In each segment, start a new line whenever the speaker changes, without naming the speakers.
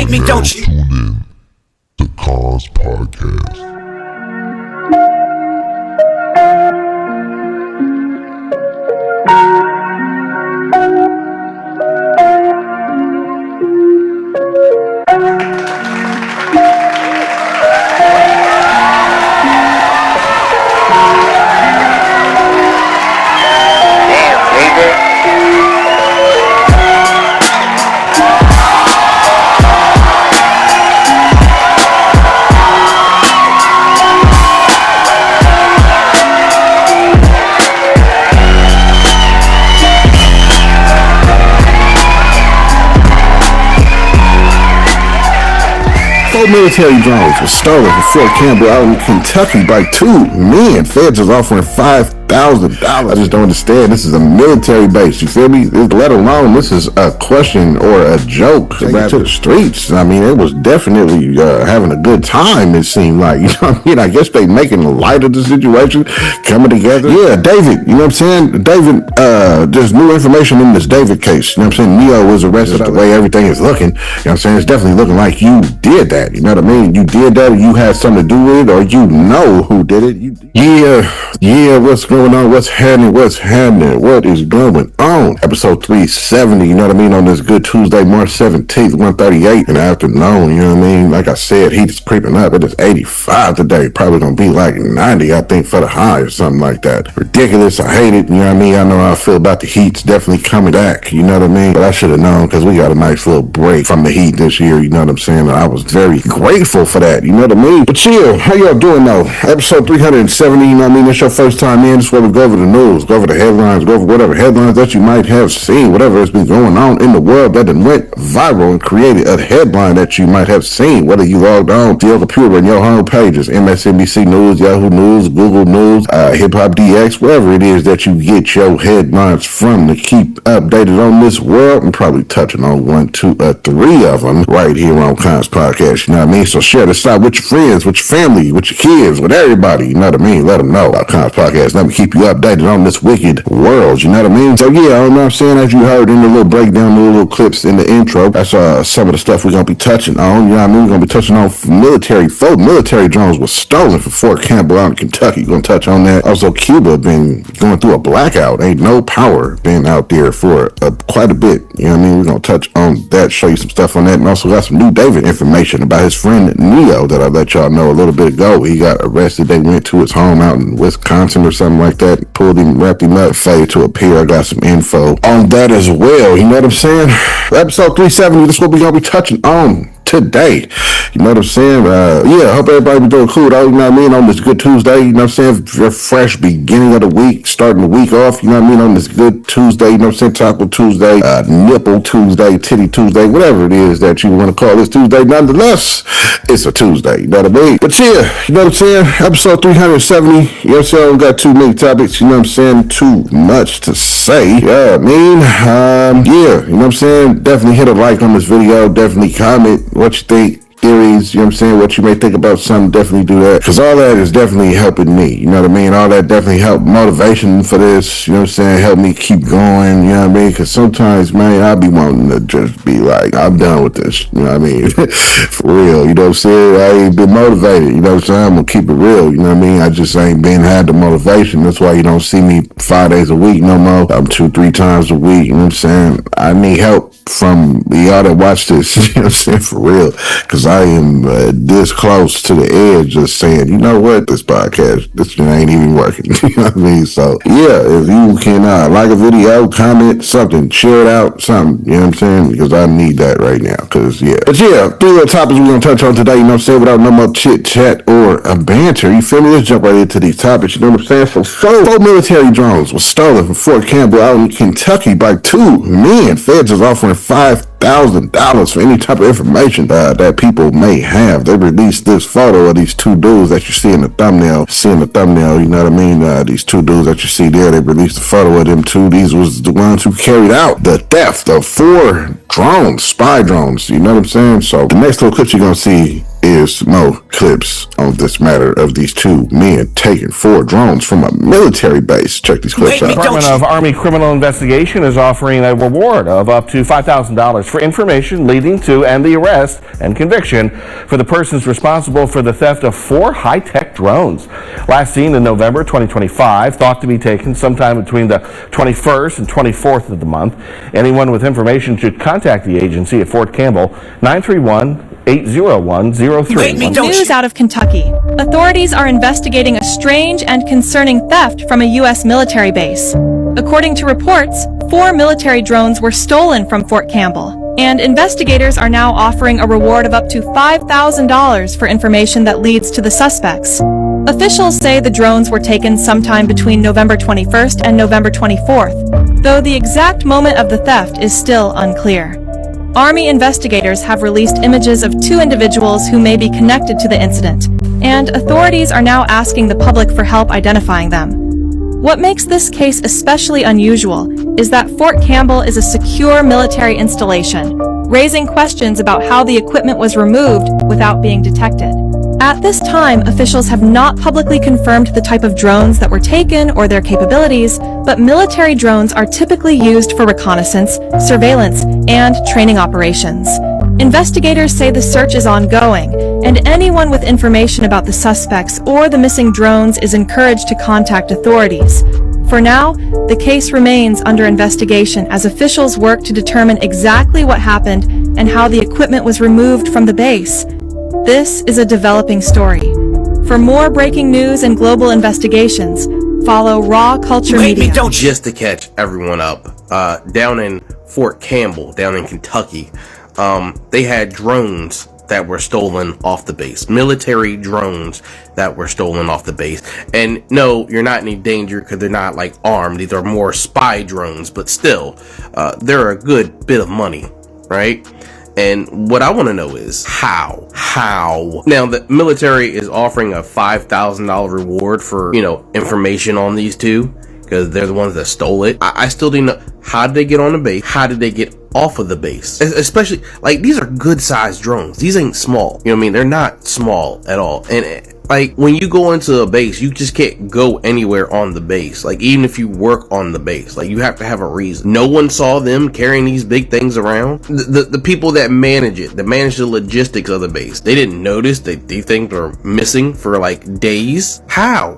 hate me, don't you?
Tune in to Kons Podcast.
Military drones were stolen from Fort Campbell out in Kentucky by two men. Feds is offering $5,000. I just don't understand. This is a military base. You feel me? Let alone this is a question or a joke. They got to the streets. I mean, it was definitely having a good time. It seemed like, you know what I mean? I guess they making light of the situation, coming together. Yeah, David. You know what I'm saying? David. There's new information in this David case. You know what I'm saying? Neo was arrested. The way everything is looking. You know what I'm saying? It's definitely looking like you did that. You know what I mean? You did that, or you had something to do with it, or you know who did it. Yeah, what's going on? What's happening? What is going on? Episode 370, you know what I mean? On this good Tuesday, March 17th, 1:38 in the afternoon, you know what I mean? Like I said, heat is creeping up. It is 85 today. Probably gonna be like 90, I think, for the high or something like that. Ridiculous. I hate it. You know what I mean? I know how I feel about the heat. It's definitely coming back. You know what I mean? But I should have known, because we got a nice little break from the heat this year. You know what I'm saying? And I was very grateful for that. You know what I mean? But chill. How y'all doing though? Episode 370. You know what I mean? It's your first time in. This is where we go over the news, go over the headlines, go over whatever headlines that you might have seen, whatever has been going on in the world that went viral and created a headline that you might have seen, whether you logged on to your computer and your home pages, MSNBC News, Yahoo News, Google News, Hip Hop DX, wherever it is that you get your headlines from to keep updated on this world. I'm probably touching on 1, 2, 3 of them right here on Kons Podcast. You know what I mean? So share this out with your friends, with your family, with your kids, with everybody. You know what I mean? Let them know about Kons Podcast. Let me keep you updated on this wicked world. You know what I mean? So yeah, I don't know what I'm saying. As you heard in the little breakdown, the little clips in the intro, that's some of the stuff we're going to be touching on. You know what I mean? We're going to be touching on military drones were stolen from Fort Campbell out in Kentucky. We're going to touch on that. Also, Cuba been going through a blackout. Ain't no power been out there for quite a bit. You know what I mean? We're going to touch on that, show you some stuff on that, and also got some new David information about his friend Neo that I let y'all know a little bit ago. He got arrested. They went to his home out in Wisconsin or something like that, pulled him, wrapped him up, failed to appear. I got some info on that as well. You know what I'm saying? Episode 370, this is what we're going to be touching on today. You know what I'm saying? Yeah, I hope everybody be doing cool though, you know what I mean, on this good Tuesday. You know what I'm saying? Your fresh beginning of the week, starting the week off, you know what I mean, on this good Tuesday, you know what I'm saying? Taco Tuesday, nipple Tuesday, titty Tuesday, whatever it is that you want to call this Tuesday. Nonetheless, it's a Tuesday, you know what I mean? But yeah, you know what I'm saying? Episode 370, you know what I'm saying? We got too many topics, you know what I'm saying? Too much to say. Yeah, I mean, yeah, you know what I'm saying? Definitely hit a like on this video, definitely comment what you think, theories, you know what I'm saying, what you may think about something. Definitely do that, because all that is definitely helping me, you know what I mean? All that definitely help motivation for this, you know what I'm saying, help me keep going, you know what I mean? Because sometimes, man, I be wanting to just be like, I'm done with this, you know what I mean? For real, you know what I'm saying? I ain't been motivated, you know what I'm saying? I'm gonna keep it real, you know what I mean? I just ain't had the motivation. That's why you don't see me 5 days a week no more. I'm 2-3 times a week, you know what I'm saying? I need help from y'all that watch this, you know what I'm saying, for real, because I am this close to the edge, just saying, you know what, this podcast, this ain't even working. You know what I mean? So yeah, if you can like a video, comment something, share it out, something, you know what I'm saying, because I need that right now, because yeah. But yeah, 3 little topics we're gonna touch on today, you know what I'm saying, without no more chit chat or a banter, you feel me? Let's jump right into these topics, you know what I'm saying? So four military drones were stolen from Fort Campbell out in Kentucky by two men. Feds is offering $5,000 for any type of information that people may have. They released this photo of these two dudes that you see in the thumbnail. You know what I mean? These two dudes that you see there, they released a photo of them two. These was the ones who carried out the theft of 4 drones, spy drones. You know what I'm saying? So the next little clip you're going to see is more clips on this matter of these two men taking 4 drones from a military base. Check these clips out.
The Department of Army Criminal Investigation is offering a reward of up to $5,000 for information leading to and the arrest and conviction for the persons responsible for the theft of 4 high-tech drones. Last seen in November 2025, thought to be taken sometime between the 21st and 24th of the month. Anyone with information should contact the agency at Fort Campbell, 931-801-03.
News out of Kentucky. Authorities are investigating a strange and concerning theft from a U.S. military base. According to reports, 4 military drones were stolen from Fort Campbell, and investigators are now offering a reward of up to $5,000 for information that leads to the suspects. Officials say the drones were taken sometime between November 21st and November 24th, though the exact moment of the theft is still unclear. Army investigators have released images of 2 individuals who may be connected to the incident, and authorities are now asking the public for help identifying them. What makes this case especially unusual is that Fort Campbell is a secure military installation, raising questions about how the equipment was removed without being detected. At this time, officials have not publicly confirmed the type of drones that were taken or their capabilities, but military drones are typically used for reconnaissance, surveillance, and training operations. Investigators say the search is ongoing, and anyone with information about the suspects or the missing drones is encouraged to contact authorities. For now, the case remains under investigation as officials work to determine exactly what happened and how the equipment was removed from the base. This is a developing story. For more breaking news and global investigations, follow Raw Culture Media.
Just to catch everyone up, down in Fort Campbell, down in Kentucky, they had drones that were stolen off the base. Military drones that were stolen off the base. And no, you're not in any danger because they're not like armed. These are more spy drones, but still, they're a good bit of money, right? And what I want to know is how? Now, the military is offering a $5,000 reward for, information on these two because they're the ones that stole it. I still didn't know. How did they get on the base? How did they get off of the base? Especially, like, these are good sized drones. These ain't small. You know what I mean? They're not small at all. And like, when you go into a base, you just can't go anywhere on the base. Like, even if you work on the base, like, you have to have a reason. No one saw them carrying these big things around. The people that manage it, that manage the logistics of the base, they didn't notice that these things were missing for like days. How?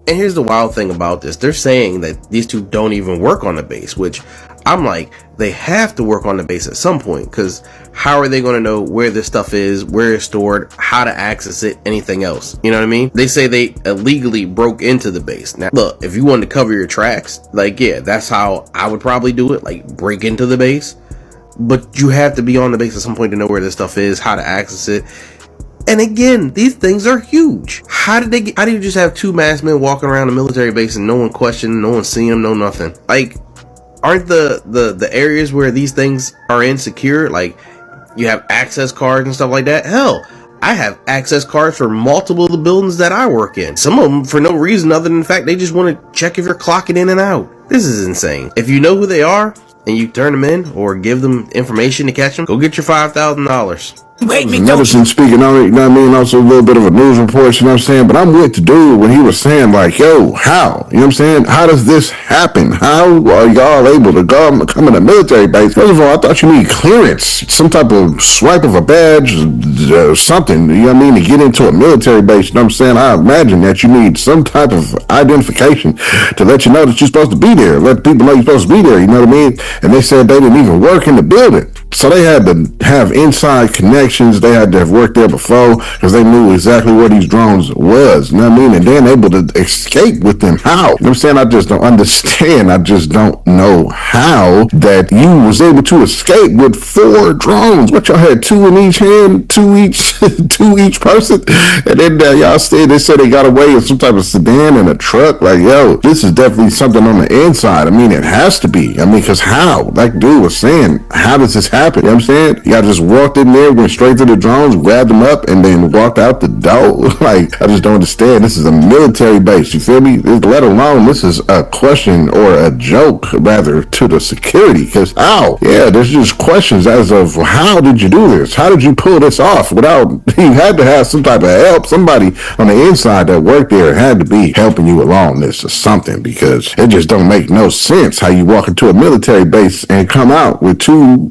And here's the wild thing about this. They're saying that these two don't even work on the base, which I'm like, they have to work on the base at some point, because how are they going to know where this stuff is, where it's stored, how to access it, anything else? You know what I mean? They say they illegally broke into the base. Now, look, if you want to cover your tracks, like, yeah, that's how I would probably do it, like break into the base. But you have to be on the base at some point to know where this stuff is, how to access it. And again, these things are huge. How do you just have 2 masked men walking around a military base and no one questioning, no one seeing them, no nothing? Like, aren't the areas where these things are insecure, like you have access cards and stuff like that? Hell, I have access cards for multiple of the buildings that I work in. Some of them for no reason other than the fact they just want to check if you're clocking in and out. This is insane. If you know who they are and you turn them in or give them information to catch them, go get your $5,000.
Medicine speaking on it, you know what I mean? Also a little bit of a news report, you know what I'm saying? But I'm with the dude when he was saying, like, yo, how? You know what I'm saying? How does this happen? How are y'all able to come in a military base? First of all, I thought you need clearance, some type of swipe of a badge, something, you know what I mean, to get into a military base. You know what I'm saying? I imagine that you need some type of identification to let you know that you're supposed to be there, let people know you're supposed to be there, you know what I mean? And they said they didn't even work in the building. So they had to have inside connections. They had to have worked there before because they knew exactly where these drones was. You know what I mean? And then able to escape with them. How? You know what I'm saying? I just don't understand. I just don't know how that you was able to escape with 4 drones. What, y'all had 2 in each hand, 2 each person? And then y'all said they said they got away in some type of sedan and a truck. Like, yo, this is definitely something on the inside. I mean, it has to be. I mean, because how? Like dude was saying, how does this happen? happened? You know what I'm saying? Y'all just walked in there, went straight to the drones, grabbed them up, and then walked out the door. Like, I just don't understand. This is a military base. You feel me? Let alone this is a question or a joke, rather, to the security. Because, there's just questions as of how did you do this? How did you pull this off without, you had to have some type of help. Somebody on the inside that worked there had to be helping you along this or something, because it just don't make no sense how you walk into a military base and come out with 4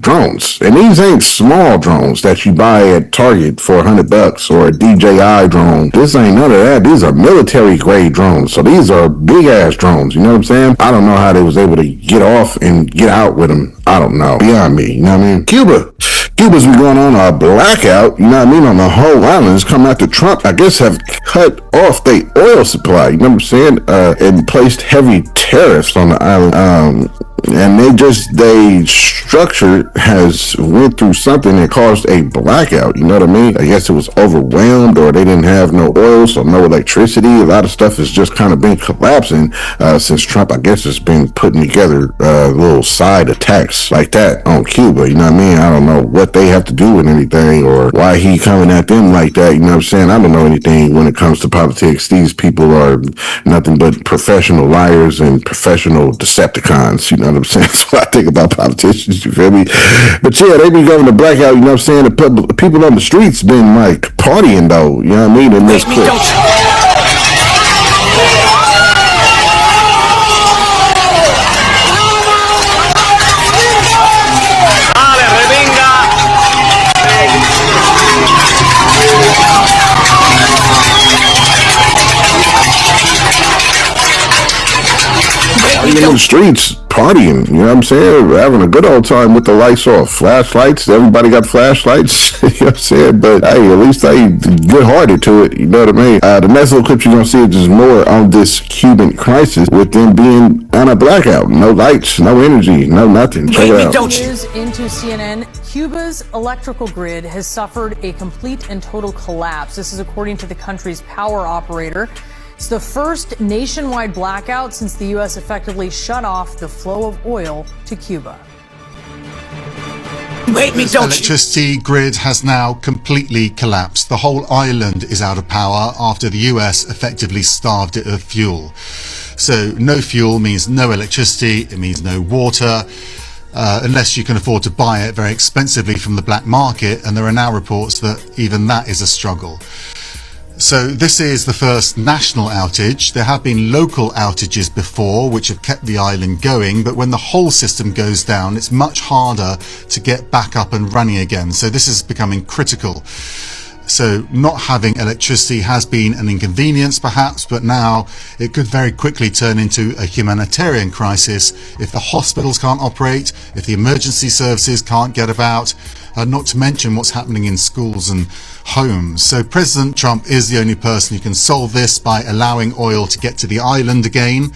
drones. And these ain't small drones that you buy at Target for $100 or a DJI drone. This ain't none of that. These are military grade drones. So these are big ass drones. You know what I'm saying? I don't know how they was able to get off and get out with them. I don't know. Beyond me. You know what I mean? Cuba's been going on a blackout, you know what I mean, on the whole island. It's coming after Trump, I guess, have cut off their oil supply, you know what I'm saying, and placed heavy tariffs on the island. And they structure has went through something that caused a blackout, you know what I mean? I guess it was overwhelmed, or they didn't have no oil, so no electricity. A lot of stuff has just kind of been collapsing since Trump, I guess, has been putting together little side attacks like that on Cuba, you know what I mean? I don't know what they have to do with anything or why he coming at them like that, you know what I'm saying? I don't know anything when it comes to politics. These people are nothing but professional liars and professional Decepticons, you know what I'm saying? That's what I think about politicians, you feel me? But yeah, they be going to blackout, you know what I'm saying? The people on the streets been like partying though, you know what I mean, in this clip. In the streets partying, you know what I'm saying? We're having a good old time with the lights off. Flashlights, everybody got flashlights, you know what I'm saying? But hey, at least they good-hearted to it, you know what I mean? The next little clip you're gonna see is just more on this Cuban crisis with them being on a blackout. No lights, no energy, no nothing. Check it out.
News into CNN. Cuba's electrical grid has suffered a complete and total collapse. This is according to the country's power operator. It's the first nationwide blackout since the U.S. effectively shut off the flow of oil to Cuba.
The electricity grid has now completely collapsed. The whole island is out of power after the US effectively starved it of fuel. So no fuel means no electricity, it means no water, unless you can afford to buy it very expensively from the black market, and there are now reports that even that is a struggle. So this is the first national outage. There have been local outages before which have kept the island going, but when the whole system goes down, it's much harder to get back up and running again. So this is becoming critical. So not having electricity has been an inconvenience perhaps, but now it could very quickly turn into a humanitarian crisis if the hospitals can't operate, if the emergency services can't get about, not to mention what's happening in schools and homes. So President Trump is the only person who can solve this by allowing oil to get to the island again.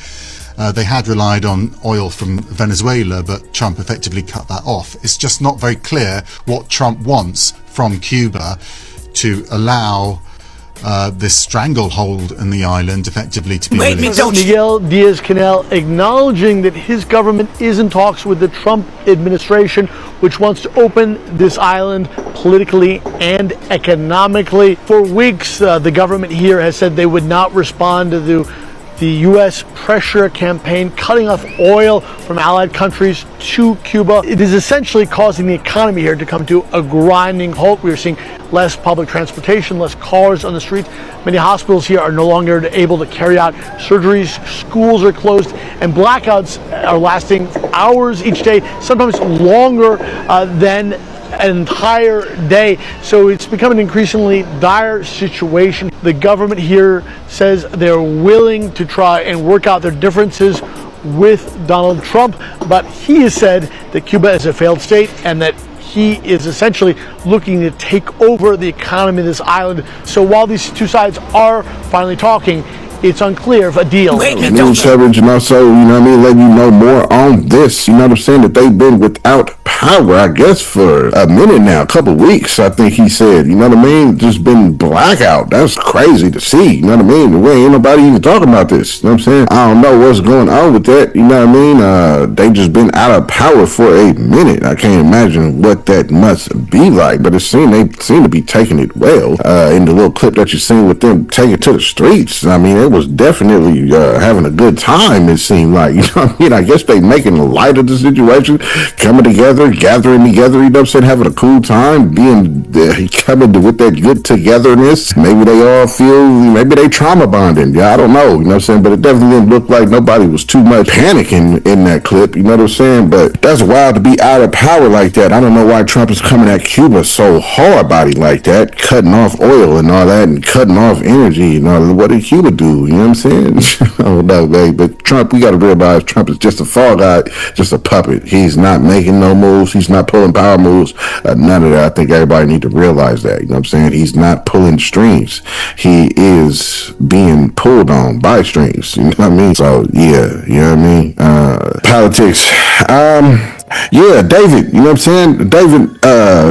They had relied on oil from Venezuela, but Trump effectively cut that off. It's just not very clear what Trump wants from Cuba to allow this stranglehold in the island effectively to be released.
Miguel Diaz-Canel acknowledging that his government is in talks with the Trump administration, which wants to open this island politically and economically. For weeks, the government here has said they would not respond to the U.S. pressure campaign cutting off oil from allied countries to Cuba. It is essentially causing the economy here to come to a grinding halt. We are seeing less public transportation, less cars on the streets. Many hospitals here are no longer able to carry out surgeries. Schools are closed, and blackouts are lasting hours each day, sometimes longer than an entire day. So it's become an increasingly dire situation. The government here says they're willing to try and work out their differences with Donald Trump, but he has said that Cuba is a failed state and that he is essentially looking to take over the economy of this island. So while these two sides are finally talking, it's unclear if a deal.
News coverage and also, you know what I mean, letting you know more on this, you know what I'm saying, that they've been without power, I guess, for a minute now, a couple weeks, I think he said, you know what I mean? Just been blackout. That's crazy to see, you know what I mean? Ain't nobody even talking about this, you know what I'm saying? I don't know what's going on with that, you know what I mean? They just been out of power for a minute. I can't imagine what that must be like, but they seem to be taking it well. In the little clip that you seen with them taking to the streets, I mean, it was definitely having a good time, it seemed like, you know what I mean? I guess they making light of the situation, coming together, gathering together, you know what I'm saying, having a cool time, coming with that good togetherness. Maybe they all feel, maybe they trauma bonding. Yeah, I don't know, you know what I'm saying, but it definitely didn't look like nobody was too much panicking in that clip, you know what I'm saying, but that's wild to be out of power like that. I don't know why Trump is coming at Cuba so hard body like that, cutting off oil and all that, and cutting off energy and all that. What did Cuba do, you know what I'm saying? I don't know, babe, but Trump, we got to realize Trump is just a fall guy, just a puppet. He's not making no moves. He's not pulling power moves. None of that. I think everybody need to realize that. You know what I'm saying? He's not pulling strings. He is being pulled on by strings. You know what I mean? So, yeah, you know what I mean? Politics. Yeah, David, you know what I'm saying? David,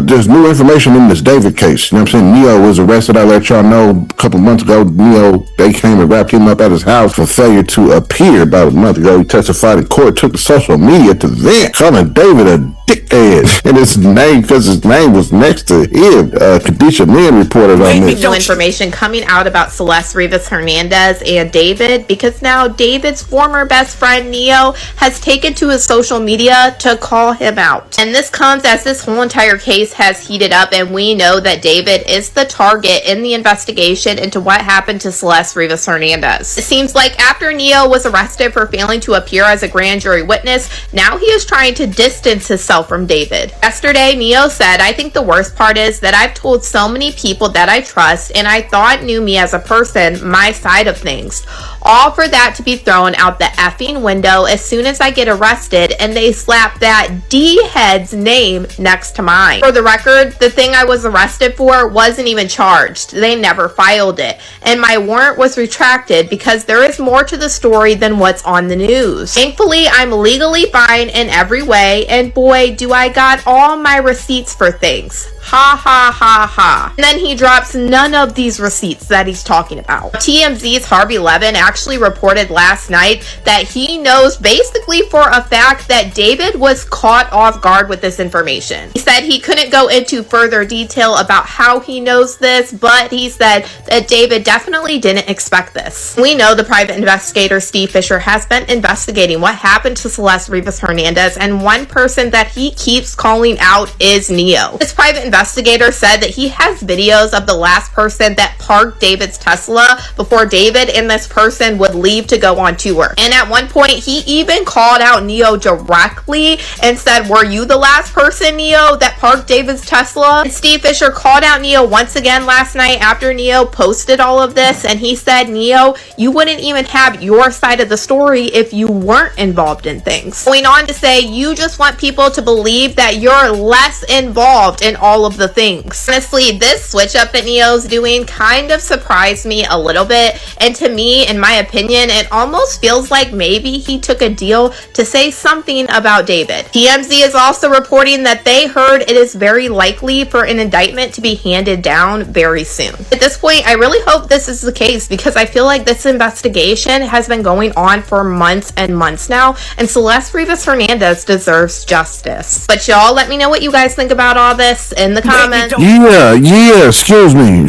there's new information in this David case. You know what I'm saying? Neo was arrested. I let y'all know a couple months ago. Neo, they came and wrapped him up at his house for failure to appear about a month ago. He testified in court, took to social media to vent, calling David a dickhead. And his name, because his name was next to him. Kadisha Lynn reported on this.
New information coming out about Celeste Rivas Hernandez and David, because now David's former best friend Neo has taken to his social media to call him out. And this comes as this whole entire case has heated up, and we know that David is the target in the investigation into what happened to Celeste Rivas Hernandez. It seems like after Neo was arrested for failing to appear as a grand jury witness, now he is trying to distance himself from David. Yesterday, Neo said, "I think the worst part is that I've told so many people that I trust and I thought knew me as a person, my side of things. All for that to be thrown out the effing window as soon as I get arrested and they slap that D-head's name next to mine. For the record, the thing I was arrested for wasn't even charged. They never filed it. And my warrant was retracted because there is more to the story than what's on the news. Thankfully, I'm legally fine in every way, and boy, do I got all my receipts for things. Ha ha ha ha." And then he drops none of these receipts that he's talking about. TMZ's Harvey Levin actually reported last night that he knows basically for a fact that David was caught off guard with this information. He said he couldn't go into further detail about how he knows this, but he said that David definitely didn't expect this. We know the private investigator Steve Fisher has been investigating what happened to Celeste Rivas Hernandez, and one person that he keeps calling out is Neo. This private investigator said that he has videos of the last person that parked David's Tesla before David and this person would leave to go on tour. And at one point, he even called out Neo directly and said, "Were you the last person, Neo, that parked David's Tesla?" And Steve Fisher called out Neo once again last night after Neo posted all of this, and he said, "Neo, you wouldn't even have your side of the story if you weren't involved in things." Going on to say, "You just want people to believe that you're less involved in all of the things." Honestly, this switch up that Neo's doing kind of surprised me a little bit, and to me, in my opinion, it almost feels like maybe he took a deal to say something about David. TMZ is also reporting that they heard it is very likely for an indictment to be handed down very soon. At this point, I really hope this is the case, because I feel like this investigation has been going on for months and months now, and Celeste Rivas Hernandez deserves justice. But y'all, let me know what you guys think about all this in the comments.
Yeah, excuse me.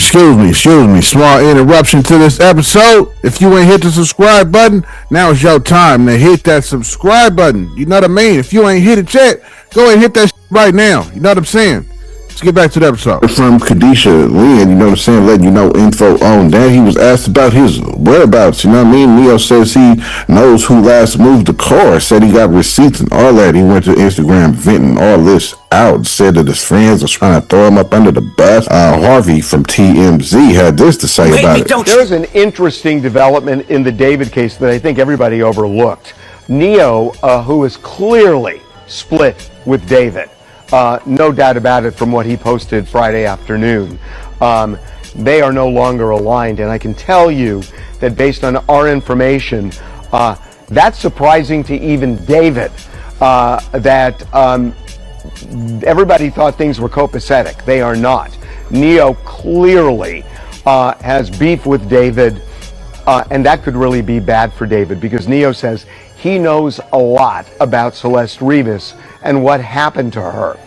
Small interruption to this episode. If you ain't hit the subscribe button, now is your time to hit that subscribe button. You know what I mean? If you ain't hit it yet, go ahead and hit that right now. You know what I'm saying? Let's get back to the episode. From Kadisha Lynn, you know what I'm saying, letting you know info on that. He was asked about his whereabouts, you know what I mean? Neo says he knows who last moved the car, said he got receipts and all that. He went to Instagram venting all this out, said that his friends was trying to throw him up under the bus. Harvey from TMZ had this to say about it.
There's an interesting development in the David case that I think everybody overlooked. Neo, who is clearly split with David, no doubt about it from what he posted Friday afternoon. They are no longer aligned, and I can tell you that based on our information, that's surprising to even David, that everybody thought things were copacetic. They are not. Neo clearly has beef with David, and that could really be bad for David, because Neo says he knows a lot about Celeste Rivas and what happened to her.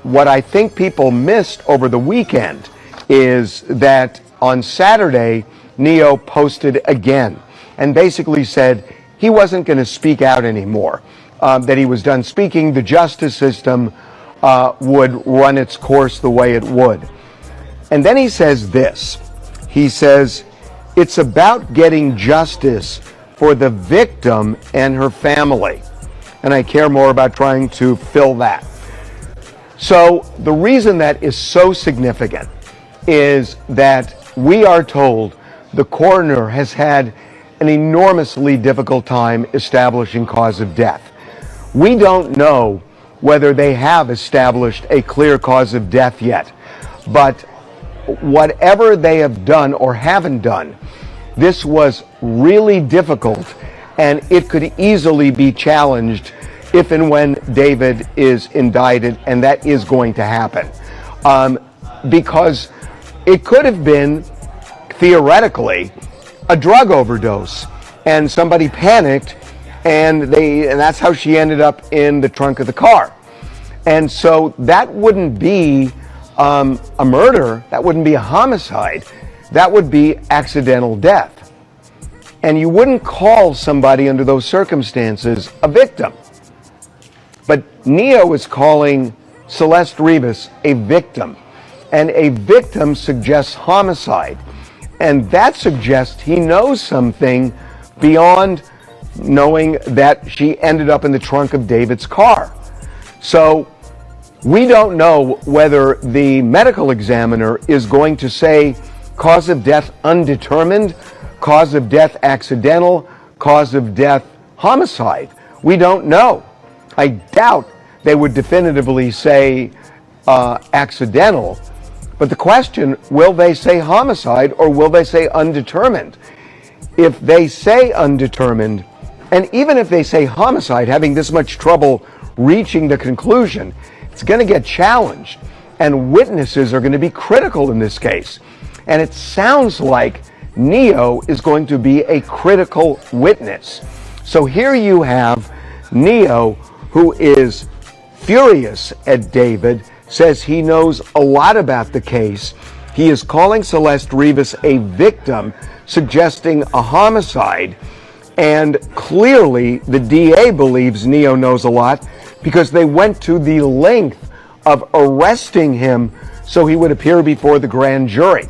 What I think people missed over the weekend is that on Saturday, Neo posted again and basically said he wasn't going to speak out anymore, that he was done speaking. The justice system would run its course the way it would. And then he says this. He says, it's about getting justice for the victim and her family. And I care more about trying to fill that. So the reason that is so significant is that we are told the coroner has had an enormously difficult time establishing cause of death. We don't know whether they have established a clear cause of death yet, but whatever they have done or haven't done, this was really difficult, and it could easily be challenged if and when David is indicted, and that is going to happen. Because it could have been, theoretically, a drug overdose, and somebody panicked, and that's how she ended up in the trunk of the car. And so that wouldn't be a murder, that wouldn't be a homicide, that would be accidental death. And you wouldn't call somebody under those circumstances a victim. But Neo is calling Celeste Rivas a victim, and a victim suggests homicide, and that suggests he knows something beyond knowing that she ended up in the trunk of David's car. So we don't know whether the medical examiner is going to say cause of death undetermined, cause of death accidental, cause of death homicide. We don't know. I doubt they would definitively say accidental, but the question, will they say homicide or will they say undetermined? If they say undetermined, and even if they say homicide, having this much trouble reaching the conclusion, it's going to get challenged, and witnesses are going to be critical in this case. And it sounds like Neo is going to be a critical witness. So here you have Neo, who is furious at David, says he knows a lot about the case. He is calling Celeste Rivas a victim, suggesting a homicide. And clearly the DA believes Neo knows a lot because they went to the length of arresting him so he would appear before the grand jury.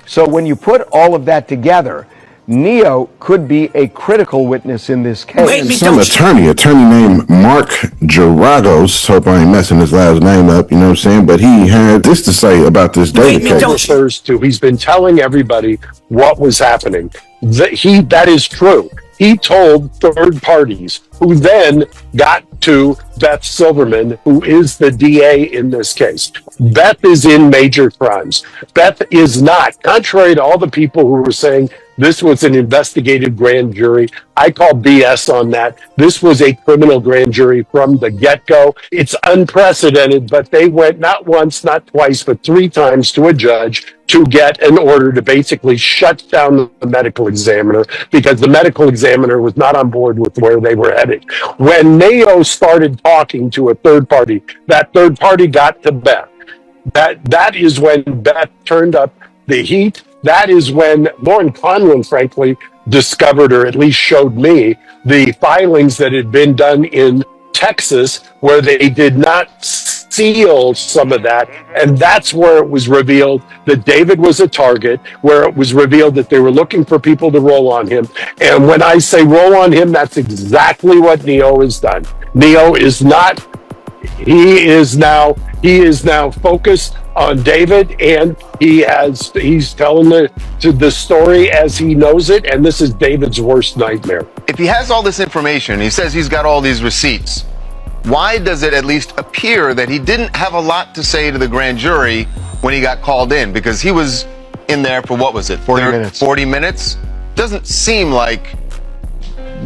So when you put all of that together, Neo could be a critical witness in this case.
Some attorney named Mark Geragos, hope I ain't messing his last name up, you know what I'm saying? But he had this to say about this David case.
Refers to, he's been telling everybody what was happening. That is true. He told third parties, who then got to Beth Silverman, who is the DA in this case. Beth is in major crimes. Beth is not, contrary to all the people who were saying this was an investigative grand jury. I call BS on that. This was a criminal grand jury from the get-go. It's unprecedented, but they went not once, not twice, but 3 times to a judge to get an order to basically shut down the medical examiner because the medical examiner was not on board with where they were headed. When Neo started talking to a third party, that third party got to Beth. That is when Beth turned up the heat. That is when Lauren Conlon, frankly, discovered, or at least showed me, the filings that had been done in Texas where they did not seal some of that. And that's where it was revealed that David was a target, where it was revealed that they were looking for people to roll on him. And when I say roll on him, that's exactly what Neo has done. Neo is not, he is now focused on David, and he's telling the story as he knows it, and this is David's worst nightmare.
If he has all this information, he says he's got all these receipts, why does it at least appear that he didn't have a lot to say to the grand jury when he got called in? Because he was in there for, what was it,
40 minutes.
40 minutes? Doesn't seem like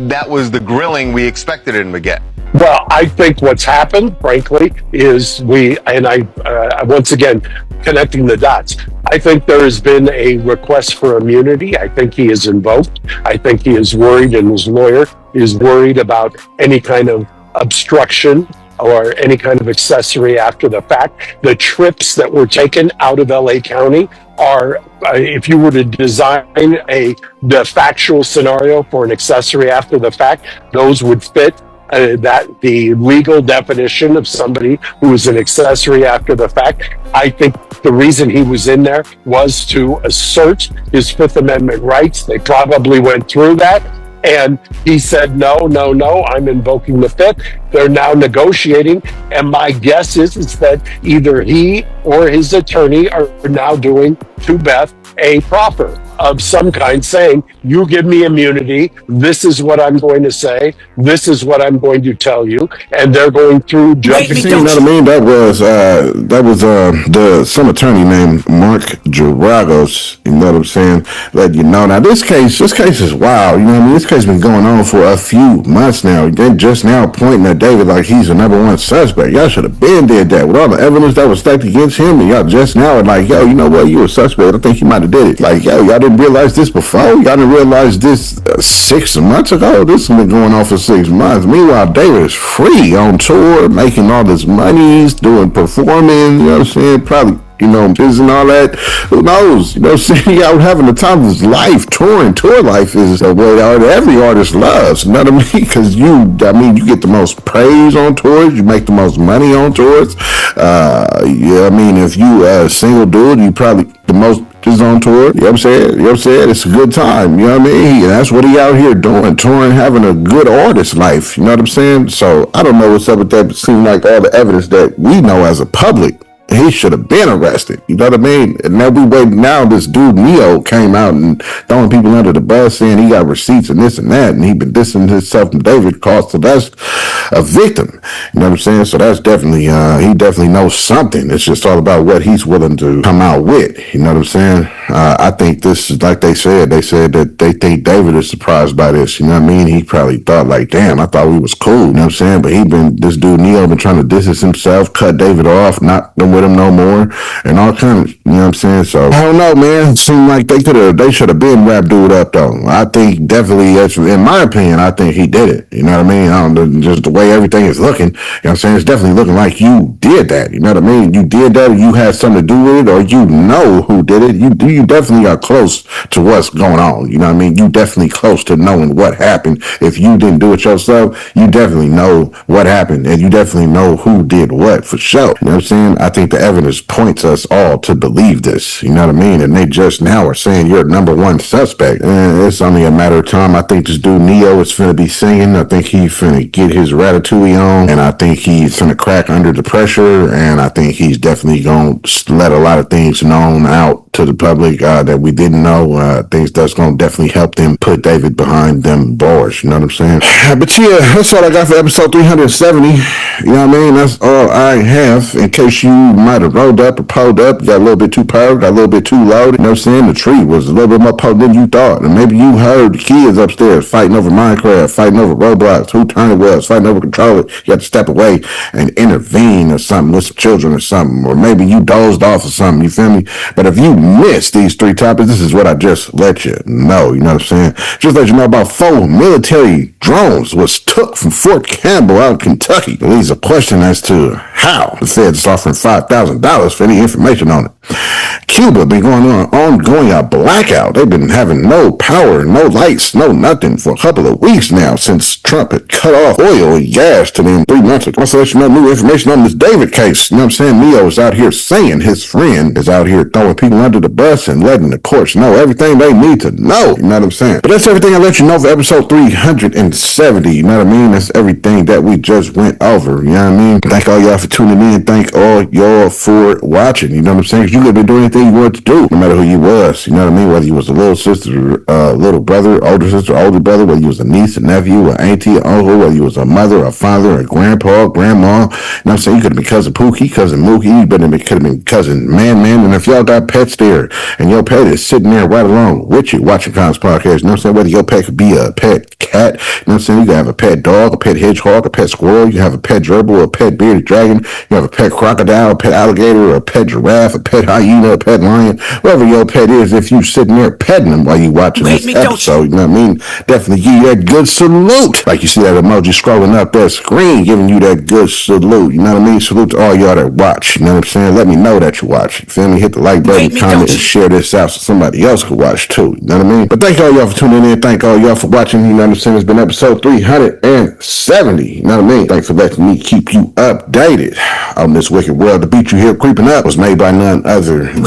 that was the grilling we expected him to get.
Well, I think what's happened, frankly, is once again, connecting the dots. I think there has been a request for immunity. I think he is invoked. I think he is worried, and his lawyer is worried about any kind of obstruction or any kind of accessory after the fact. The trips that were taken out of LA County are, if you were to design the factual scenario for an accessory after the fact, those would fit that the legal definition of somebody who is an accessory after the fact. I think the reason he was in there was to assert his Fifth Amendment rights. They probably went through that. And he said, no, I'm invoking the Fifth. They're now negotiating. And my guess is that either he or his attorney are now doing to Beth a proffer of some kind, saying, you give me immunity. This is what I'm going to say. This is what I'm going to tell you. And they're going through judging.
You know what I mean? That was some attorney named Mark Geragos. You know what I'm saying? Let you know. Now this case is wild. You know what I mean? This case has been going on for a few months now. They're just now pointing at David like he's the number one suspect. Y'all should have been did that with all the evidence that was stacked against him. And y'all just now are like, yo, you know what? You a suspect. I think you might have did it. Like, yo, y'all didn't realize this before. Y'all didn't realize this 6 months ago. This has been going on for 6 months. Meanwhile, David is free on tour, making all this money, performing, you know what I'm saying? Probably, business and all that. Who knows? Sitting out having the time of his life, touring. Tour life is a way every artist loves. You know what I mean? Because you get the most praise on tours. You make the most money on tours. If you a single dude, you probably the most is on tour. You know what I'm saying? It's a good time. You know what I mean? And that's what he out here doing, touring, having a good artist life. You know what I'm saying? So I don't know what's up with that. It seems like all the evidence that we know as a public, he should have been arrested. You know what I mean? And now we wait. Now this dude Neo came out and throwing people under the bus, saying he got receipts and this and that, and he been dissing himself from David Cost. So that's a victim. You know what I'm saying? So that's definitely he definitely knows something. It's just all about what he's willing to come out with. You know what I'm saying? I think this is like they said. They said that they think David is surprised by this. You know what I mean? He probably thought like, damn, I thought we was cool. You know what I'm saying? But this dude Neo been trying to distance himself, cut David off, not with him no more, and all kinds of, you know what I'm saying? So I don't know, man. It seemed like they should have been wrapped dude up though. I think definitely, in my opinion, I think he did it. You know what I mean? I don't know, just the way everything is looking. You know what I'm saying? It's definitely looking like you did that. You know what I mean? You did that, or you had something to do with it, or you know who did it. You definitely are close to what's going on. You know what I mean? You definitely close to knowing what happened. If you didn't do it yourself, you definitely know what happened, and you definitely know who did what for sure. You know what I'm saying? I think the evidence points us all to believe this. You know what I mean? And they just now are saying you're number one suspect. And it's only a matter of time. I think this dude Neo is finna be singing. I think he's finna get his ratatouille on, and I think he's finna crack under the pressure, and I think he's definitely gonna let a lot of things known out to the public that we didn't know. Things that's gonna definitely help them put David behind them bars. You know what I'm saying? But yeah, that's all I got for episode 370. You know what I mean? That's all I have. In case you might have rolled up or pulled up, got a little bit too powered, got a little bit too low. You know what I'm saying? The tree was a little bit more potent than you thought. And maybe you heard the kids upstairs fighting over Minecraft, fighting over Roblox, who turn it was, fighting over controller. You had to step away and intervene or something with some children or something. Or maybe you dozed off or something, you feel me? But if you missed these 3 topics, this is what I just let you know. You know what I'm saying? Just let you know about 4 military drones was took from Fort Campbell out in Kentucky. There leaves a question as to how the Feds is offering $5,000 for any information on it. Cuba been going on ongoing a blackout. They've been having no power, no lights, no nothing for a couple of weeks now since Trump had cut off oil and gas to them 3 months ago. Also let you know new information on this David case. You know what I'm saying? Neo is out here saying his friend is out here throwing people under the bus and letting the courts know everything they need to know. You know what I'm saying? But that's everything I let you know for episode 370. You know what I mean? That's everything that we just went over. You know what I mean? Thank all y'all for tuning in. Thank all y'all for watching. You know what I'm saying? You could be doing anything you wanted to do, no matter who you was. You know what I mean? Whether you was a little sister, little brother, older sister, older brother, whether you was a niece, a nephew, an auntie, an uncle, whether you was a mother, a father, a grandpa, grandma. You know what I'm saying? You could have been cousin Pookie, cousin Mookie, but it could have been cousin Man. And if y'all got pets there, and your pet is sitting there right along with you watching Kons podcast, you know what I'm saying? Whether your pet could be a pet cat, you know what I'm saying? You can have a pet dog, a pet hedgehog, a pet squirrel, you can have a pet gerbil, a pet bearded dragon, you have a pet crocodile, a pet alligator, a pet giraffe, a pet hyena, a pet lion, whatever your pet is, if you sitting there petting them while you watching this episode, you know what I mean? Definitely give you that good salute. Like you see that emoji scrolling up that screen, giving you that good salute. You know what I mean? Salute to all y'all that watch. You know what I'm saying? Let me know that you watch. You feel me? Hit the like button, comment, and share this out so somebody else could watch too. You know what I mean? But thank all y'all for tuning in. Thank all y'all for watching. You know what I'm saying? It's been episode 370. You know what I mean? Thanks for letting me keep you updated on this wicked world. The beat you hear creeping up was made by none other than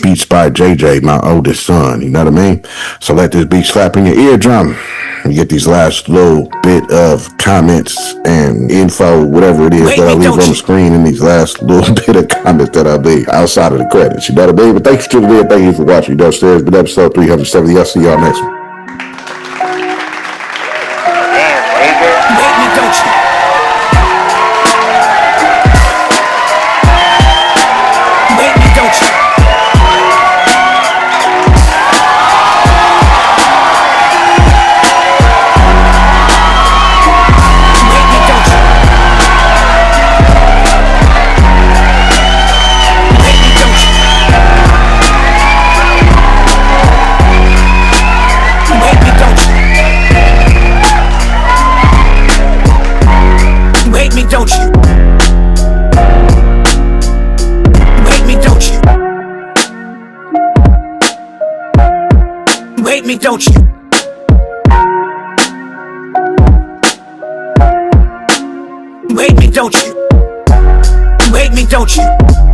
Beats by JJ, my oldest son. You know what I mean? So let this beat slap in your eardrum. You get these last little bit of comments and info, whatever it is that I leave on the screen in these last little bit of comments that I leave outside of the credits. You know what I mean? But thanks for tuning in. Thank you for watching. You know, it's been episode 370. I'll see y'all next one.
Don't you? Wait me, don't you? Wait me, don't you?